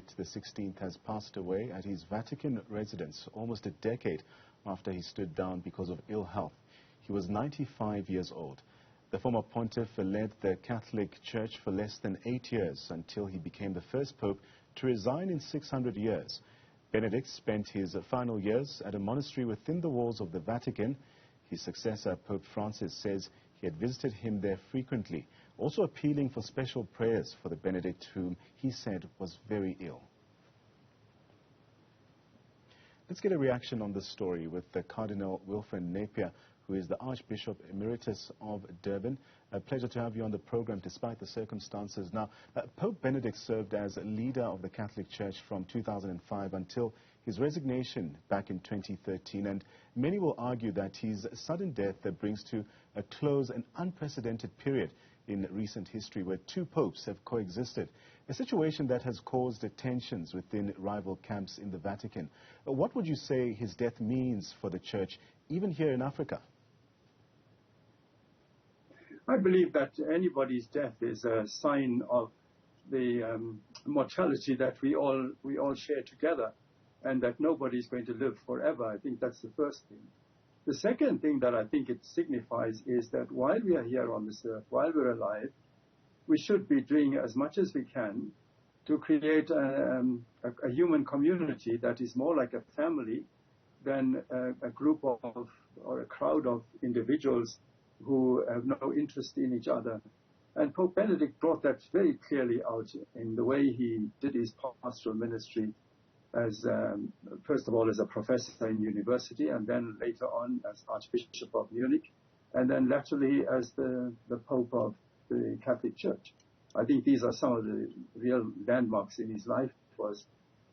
Benedict XVI has passed away at his Vatican residence almost a decade after he stood down because of ill health. He was 95 years old. The former pontiff led the Catholic Church for less than 8 years until he became the first pope to resign in 600 years. Benedict spent his final years at a monastery within the walls of the Vatican. His successor, Pope Francis, says he had visited him there frequently, also appealing for special prayers for the Benedict, whom he said was very ill. Let's get a reaction on this story with the Cardinal Wilfred Napier, who is the Archbishop Emeritus of Durban. A pleasure to have you on the program despite the circumstances. Now, Pope Benedict served as leader of the Catholic Church from 2005 until his resignation back in 2013, and many will argue that his sudden death brings to a close an unprecedented period in recent history where two popes have coexisted, a situation that has caused tensions within rival camps in the Vatican. What would you say his death means for the Church, even here in Africa? I believe that anybody's death is a sign of the mortality that we all share together, and that nobody's going to live forever. I think that's the first thing. The second thing that I think it signifies is that while we are here on this earth, while we're alive, we should be doing as much as we can to create a human community that is more like a family than a group of or a crowd of individuals who have no interest in each other. And Pope Benedict brought that very clearly out in the way he did his pastoral ministry, as first of all as a professor in university, and then later on as Archbishop of Munich, and then latterly as the Pope of the Catholic Church. I think these are some of the real landmarks in his life. Was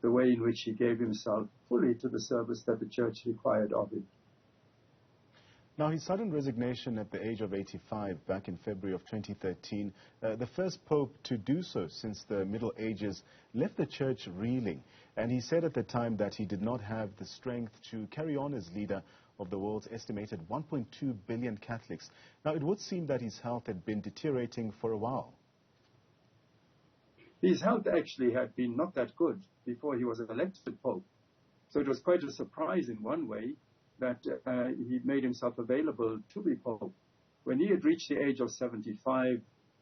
the way in which he gave himself fully to the service that the Church required of him. Now, his sudden resignation at the age of 85 back in February of 2013, the first pope to do so since the Middle Ages, left the Church reeling. And he said at the time that he did not have the strength to carry on as leader of the world's estimated 1.2 billion Catholics. Now, it would seem that his health had been deteriorating for a while. His health actually had been not that good before he was elected pope. So it was quite a surprise in one way that he made himself available to be pope. When he had reached the age of 75,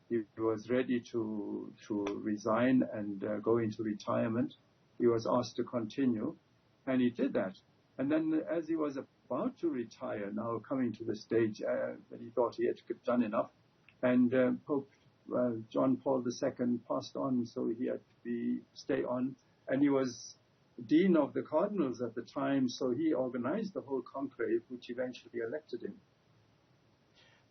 he was ready to resign and go into retirement. He was asked to continue, and he did that. And then as he was about to retire, now coming to the stage that he thought he had done enough, and Pope John Paul II passed on, so he had to stay on, and he was Dean of the Cardinals at the time, so he organized the whole conclave, which eventually elected him.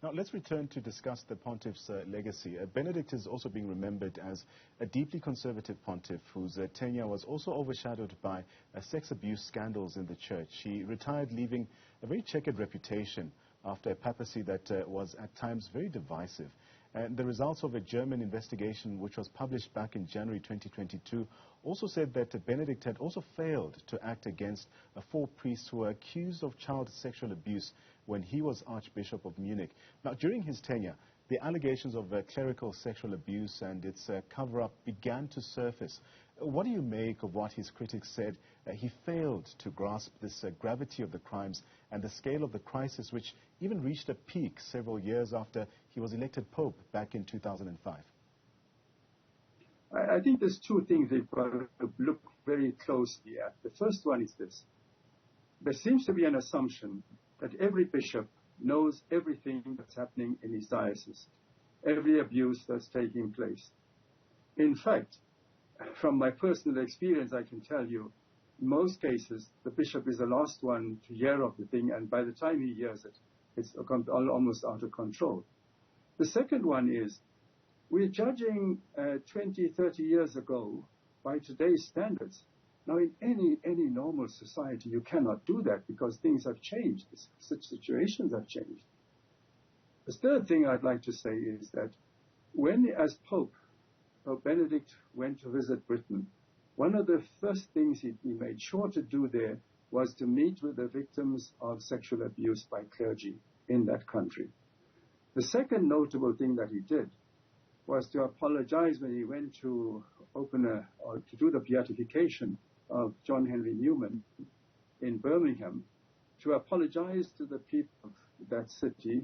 Now, let's return to discuss the pontiff's legacy. Benedict is also being remembered as a deeply conservative pontiff whose tenure was also overshadowed by sex abuse scandals in the Church. He retired, leaving a very checkered reputation after a papacy that was at times very divisive. And the results of a German investigation, which was published back in January 2022, also said that Benedict had also failed to act against 4 priests who were accused of child sexual abuse when he was Archbishop of Munich. Now, during his tenure, the allegations of clerical sexual abuse and its cover-up began to surface. What do you make of what his critics said? He failed to grasp this gravity of the crimes and the scale of the crisis, which even reached a peak several years after he was elected Pope back in 2005. I think there's 2 things we've got to look very closely at. The first one is this. There seems to be an assumption that every bishop knows everything that's happening in his diocese, every abuse that's taking place. In fact, from my personal experience, I can tell you, in most cases, the bishop is the last one to hear of the thing, and by the time he hears it, it's almost out of control. The second one is, we're judging 20, 30 years ago by today's standards. Now, in any normal society, you cannot do that because things have changed. Such situations have changed. The third thing I'd like to say is that when, as Pope Benedict went to visit Britain, one of the first things he made sure to do there was to meet with the victims of sexual abuse by clergy in that country. The second notable thing that he did was to apologize when he went to or to do the beatification of John Henry Newman in Birmingham, to apologize to the people of that city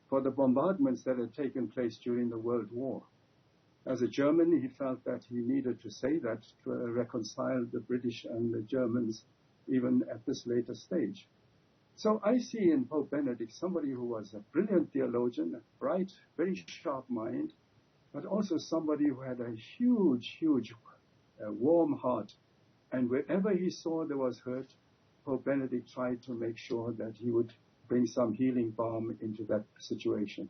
for the bombardments that had taken place during the World War. As a German, he felt that he needed to say that to reconcile the British and the Germans even at this later stage. So I see in Pope Benedict somebody who was a brilliant theologian, a bright, very sharp mind, but also somebody who had a huge, warm heart. And wherever he saw there was hurt, Pope Benedict tried to make sure that he would bring some healing balm into that situation.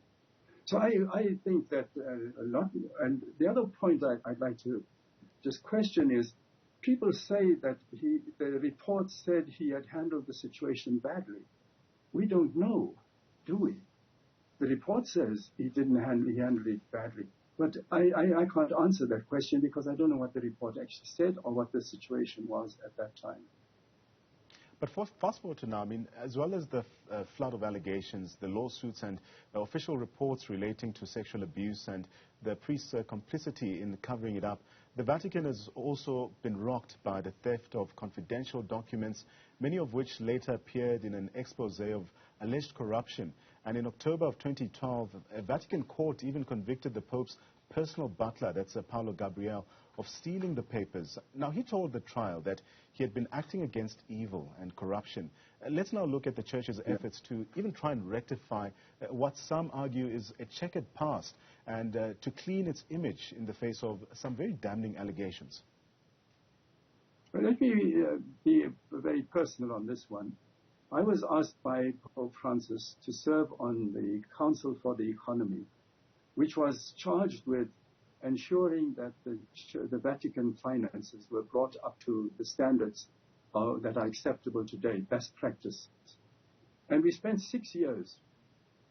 So I think that a lot, and the other point I'd like to just question is, people say that the report said he had handled the situation badly. We don't know, do we? The report says he handled it badly. But I can't answer that question because I don't know what the report actually said or what the situation was at that time. But fast forward to now, I mean, as well as the flood of allegations, the lawsuits and official reports relating to sexual abuse and the priest's complicity in covering it up, the Vatican has also been rocked by the theft of confidential documents, many of which later appeared in an expose of alleged corruption. And in October of 2012, a Vatican court even convicted the Pope's personal butler, that's Paolo Gabriel, of stealing the papers. Now, he told the trial that he had been acting against evil and corruption. Let's now look at the Church's efforts to even try and rectify what some argue is a checkered past and to clean its image in the face of some very damning allegations. Well, let me be very personal on this one. I was asked by Pope Francis to serve on the Council for the Economy, which was charged with ensuring that the Vatican finances were brought up to the standards that are acceptable today, best practice. And we spent 6 years.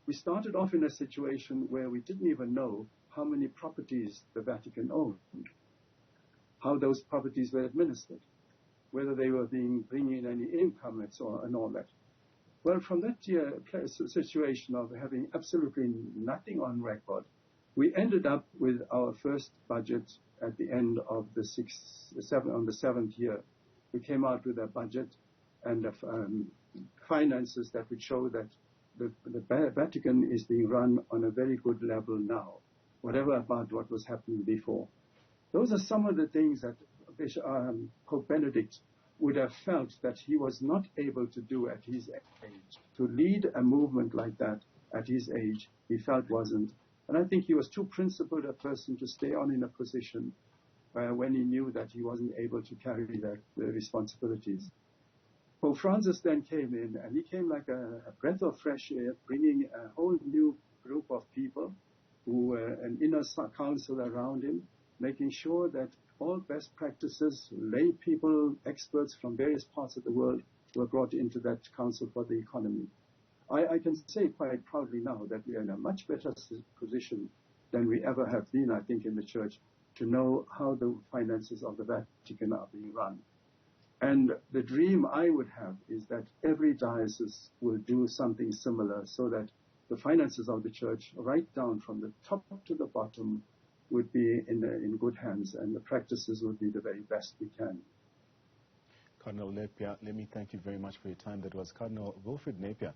We started off in a situation where we didn't even know how many properties the Vatican owned, how those properties were administered, whether they were bringing in any income and so on and all that. Well, from that situation of having absolutely nothing on record, we ended up with our first budget at the end of the seventh year. We came out with a budget and finances that would show that the Vatican is being run on a very good level now, whatever about what was happening before. Those are some of the things that Pope Benedict would have felt that he was not able to do at his age. To lead a movement like that at his age, he felt wasn't. And I think he was too principled a person to stay on in a position when he knew that he wasn't able to carry the responsibilities. Pope Francis then came in, and he came like a breath of fresh air, bringing a whole new group of people who were an inner council around him, making sure that all best practices, lay people, experts from various parts of the world were brought into that Council for the Economy. I can say quite proudly now that we are in a much better position than we ever have been, I think, in the Church, to know how the finances of the Vatican are being run. And the dream I would have is that every diocese will do something similar so that the finances of the Church, right down from the top to the bottom, would be in good hands, and the practices would be the very best we can. Cardinal Napier, let me thank you very much for your time. That was Cardinal Wilfred Napier.